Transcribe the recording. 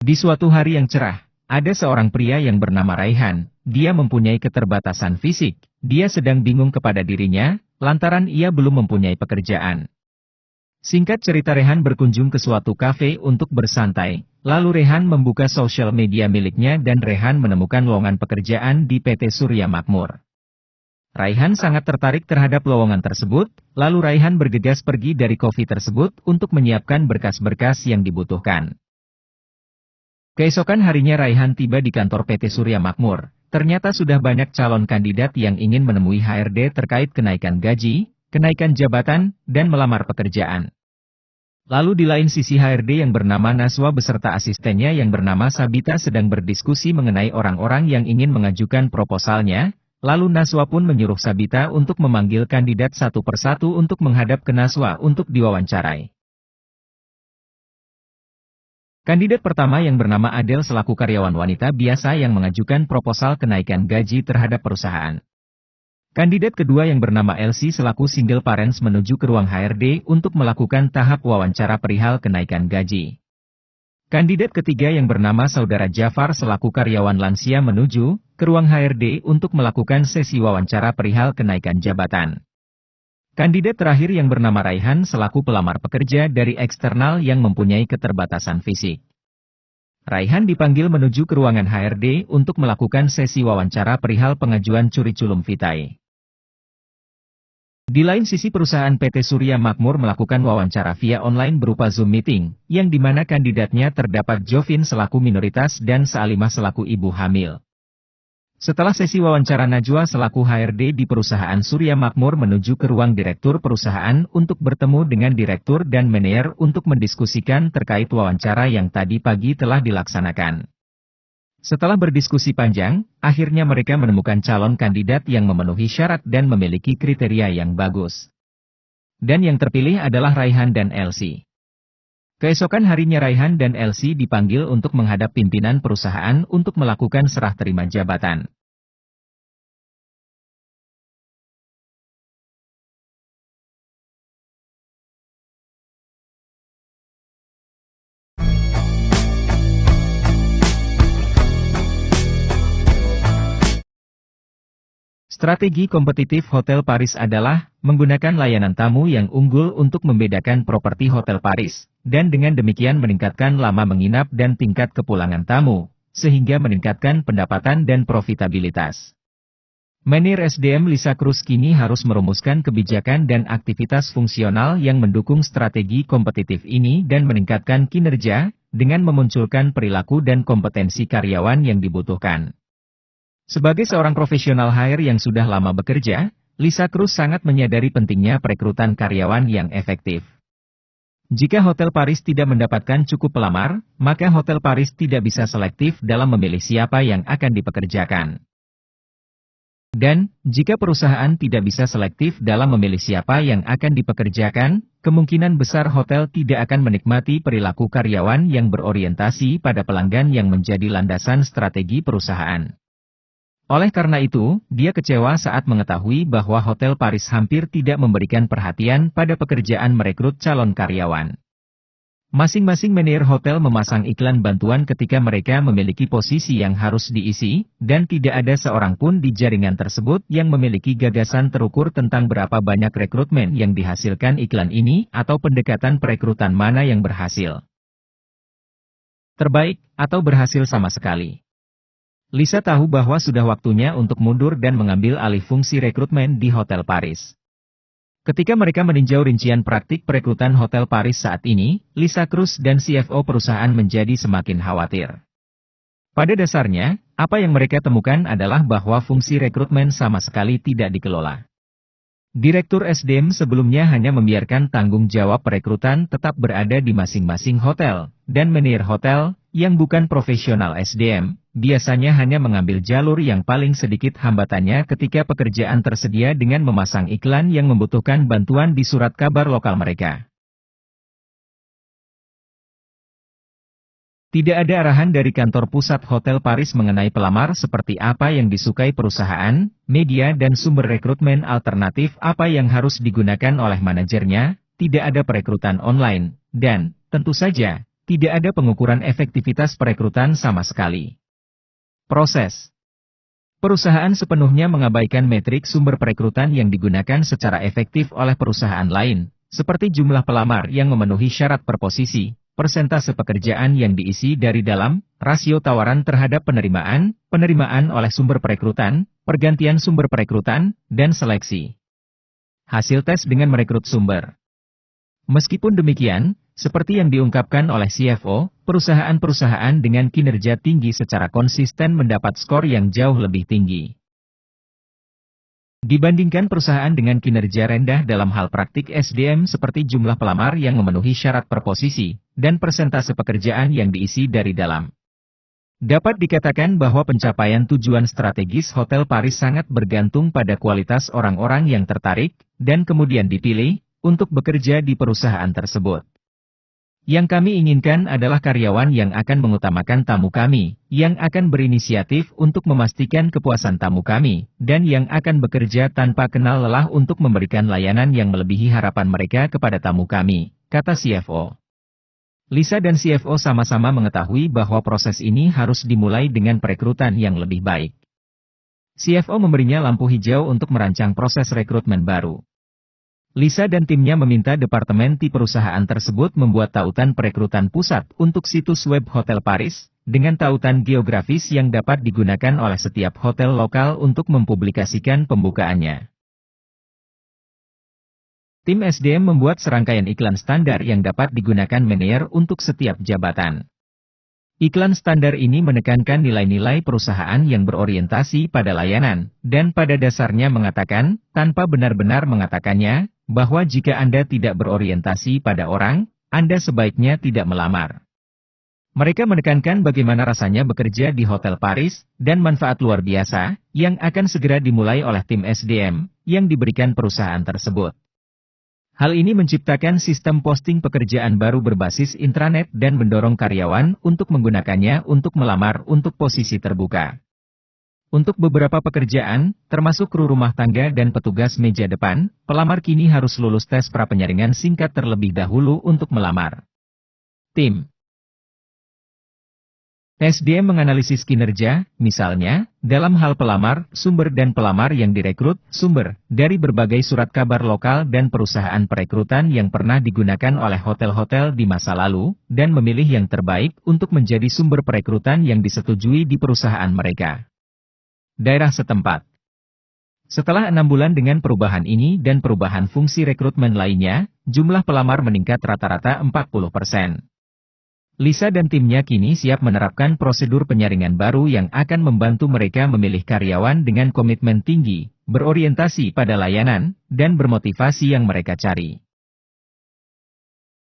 Di suatu hari yang cerah, ada seorang pria yang bernama Raihan. Dia mempunyai keterbatasan fisik. Dia sedang bingung kepada dirinya, lantaran ia belum mempunyai pekerjaan. Singkat cerita, Rehan berkunjung ke suatu kafe untuk bersantai. Lalu Rehan membuka sosial media miliknya dan Rehan menemukan lowongan pekerjaan di PT Surya Makmur. Raihan sangat tertarik terhadap lowongan tersebut, lalu Raihan bergegas pergi dari kopi tersebut untuk menyiapkan berkas-berkas yang dibutuhkan. Keesokan harinya Raihan tiba di kantor PT Surya Makmur. Ternyata sudah banyak calon kandidat yang ingin menemui HRD terkait kenaikan gaji, kenaikan jabatan, dan melamar pekerjaan. Lalu di lain sisi HRD yang bernama Naswa beserta asistennya yang bernama Sabita sedang berdiskusi mengenai orang-orang yang ingin mengajukan proposalnya, lalu Naswa pun menyuruh Sabita untuk memanggil kandidat satu persatu untuk menghadap ke Naswa untuk diwawancarai. Kandidat pertama yang bernama Adel selaku karyawan wanita biasa yang mengajukan proposal kenaikan gaji terhadap perusahaan. Kandidat kedua yang bernama Elsie selaku single parents menuju ke ruang HRD untuk melakukan tahap wawancara perihal kenaikan gaji. Kandidat ketiga yang bernama Saudara Jafar selaku karyawan lansia menuju ke ruang HRD untuk melakukan sesi wawancara perihal kenaikan jabatan. Kandidat terakhir yang bernama Raihan selaku pelamar pekerja dari eksternal yang mempunyai keterbatasan fisik. Raihan dipanggil menuju ke ruangan HRD untuk melakukan sesi wawancara perihal pengajuan curiculum vitae. Di lain sisi perusahaan PT Surya Makmur melakukan wawancara via online berupa Zoom meeting, yang dimana kandidatnya terdapat Jovin selaku minoritas dan Salimah selaku ibu hamil. Setelah sesi wawancara, Najwa selaku HRD di perusahaan Surya Makmur menuju ke ruang direktur perusahaan untuk bertemu dengan direktur dan manajer untuk mendiskusikan terkait wawancara yang tadi pagi telah dilaksanakan. Setelah berdiskusi panjang, akhirnya mereka menemukan calon kandidat yang memenuhi syarat dan memiliki kriteria yang bagus. Dan yang terpilih adalah Raihan dan Elsie. Keesokan harinya Raihan dan Elsie dipanggil untuk menghadap pimpinan perusahaan untuk melakukan serah terima jabatan. Strategi kompetitif Hotel Paris adalah menggunakan layanan tamu yang unggul untuk membedakan properti Hotel Paris, dan dengan demikian meningkatkan lama menginap dan tingkat kepulangan tamu, sehingga meningkatkan pendapatan dan profitabilitas. Manajer SDM Lisa Cruz kini harus merumuskan kebijakan dan aktivitas fungsional yang mendukung strategi kompetitif ini dan meningkatkan kinerja, dengan memunculkan perilaku dan kompetensi karyawan yang dibutuhkan. Sebagai seorang profesional HR yang sudah lama bekerja, Lisa Cruz sangat menyadari pentingnya perekrutan karyawan yang efektif. Jika Hotel Paris tidak mendapatkan cukup pelamar, maka Hotel Paris tidak bisa selektif dalam memilih siapa yang akan dipekerjakan. Dan, jika perusahaan tidak bisa selektif dalam memilih siapa yang akan dipekerjakan, kemungkinan besar hotel tidak akan menikmati perilaku karyawan yang berorientasi pada pelanggan yang menjadi landasan strategi perusahaan. Oleh karena itu, dia kecewa saat mengetahui bahwa Hotel Paris hampir tidak memberikan perhatian pada pekerjaan merekrut calon karyawan. Masing-masing manajer hotel memasang iklan bantuan ketika mereka memiliki posisi yang harus diisi, dan tidak ada seorang pun di jaringan tersebut yang memiliki gagasan terukur tentang berapa banyak rekrutmen yang dihasilkan iklan ini atau pendekatan perekrutan mana yang berhasil. Terbaik, atau berhasil sama sekali. Lisa tahu bahwa sudah waktunya untuk mundur dan mengambil alih fungsi rekrutmen di Hotel Paris. Ketika mereka meninjau rincian praktik perekrutan Hotel Paris saat ini, Lisa Cruz dan CFO perusahaan menjadi semakin khawatir. Pada dasarnya, apa yang mereka temukan adalah bahwa fungsi rekrutmen sama sekali tidak dikelola. Direktur SDM sebelumnya hanya membiarkan tanggung jawab perekrutan tetap berada di masing-masing hotel, dan manajer hotel, yang bukan profesional SDM, biasanya hanya mengambil jalur yang paling sedikit hambatannya ketika pekerjaan tersedia dengan memasang iklan yang membutuhkan bantuan di surat kabar lokal mereka. Tidak ada arahan dari kantor pusat Hotel Paris mengenai pelamar seperti apa yang disukai perusahaan, media dan sumber rekrutmen alternatif apa yang harus digunakan oleh manajernya, tidak ada perekrutan online, dan, tentu saja, Tidak ada pengukuran efektivitas perekrutan sama sekali. Proses. Perusahaan sepenuhnya mengabaikan metrik sumber perekrutan yang digunakan secara efektif oleh perusahaan lain, seperti jumlah pelamar yang memenuhi syarat per posisi, persentase pekerjaan yang diisi dari dalam, rasio tawaran terhadap penerimaan oleh sumber perekrutan, pergantian sumber perekrutan, dan seleksi. Hasil tes dengan merekrut sumber. Meskipun demikian, seperti yang diungkapkan oleh CFO, perusahaan-perusahaan dengan kinerja tinggi secara konsisten mendapat skor yang jauh lebih tinggi. Dibandingkan perusahaan dengan kinerja rendah dalam hal praktik SDM seperti jumlah pelamar yang memenuhi syarat per posisi, dan persentase pekerjaan yang diisi dari dalam. Dapat dikatakan bahwa pencapaian tujuan strategis Hotel Paris sangat bergantung pada kualitas orang-orang yang tertarik, dan kemudian dipilih, untuk bekerja di perusahaan tersebut. Yang kami inginkan adalah karyawan yang akan mengutamakan tamu kami, yang akan berinisiatif untuk memastikan kepuasan tamu kami, dan yang akan bekerja tanpa kenal lelah untuk memberikan layanan yang melebihi harapan mereka kepada tamu kami, kata CFO. Lisa dan CFO sama-sama mengetahui bahwa proses ini harus dimulai dengan perekrutan yang lebih baik. CFO memberinya lampu hijau untuk merancang proses rekrutmen baru. Lisa dan timnya meminta departemen di perusahaan tersebut membuat tautan perekrutan pusat untuk situs web Hotel Paris, dengan tautan geografis yang dapat digunakan oleh setiap hotel lokal untuk mempublikasikan pembukaannya. Tim SDM membuat serangkaian iklan standar yang dapat digunakan manajer untuk setiap jabatan. Iklan standar ini menekankan nilai-nilai perusahaan yang berorientasi pada layanan, dan pada dasarnya mengatakan, tanpa benar-benar mengatakannya, bahwa jika Anda tidak berorientasi pada orang, Anda sebaiknya tidak melamar. Mereka menekankan bagaimana rasanya bekerja di Hotel Paris, dan manfaat luar biasa, yang akan segera dimulai oleh tim SDM, yang diberikan perusahaan tersebut. Hal ini menciptakan sistem posting pekerjaan baru berbasis intranet dan mendorong karyawan untuk menggunakannya untuk melamar untuk posisi terbuka. Untuk beberapa pekerjaan, termasuk kru rumah tangga dan petugas meja depan, pelamar kini harus lulus tes prapenyaringan singkat terlebih dahulu untuk melamar. Tim SDM menganalisis kinerja, misalnya, dalam hal pelamar, sumber dan pelamar yang direkrut, sumber, dari berbagai surat kabar lokal dan perusahaan perekrutan yang pernah digunakan oleh hotel-hotel di masa lalu, dan memilih yang terbaik untuk menjadi sumber perekrutan yang disetujui di perusahaan mereka. Daerah setempat. Setelah 6 bulan dengan perubahan ini dan perubahan fungsi rekrutmen lainnya, jumlah pelamar meningkat rata-rata 40%. Lisa dan timnya kini siap menerapkan prosedur penyaringan baru yang akan membantu mereka memilih karyawan dengan komitmen tinggi, berorientasi pada layanan, dan bermotivasi yang mereka cari.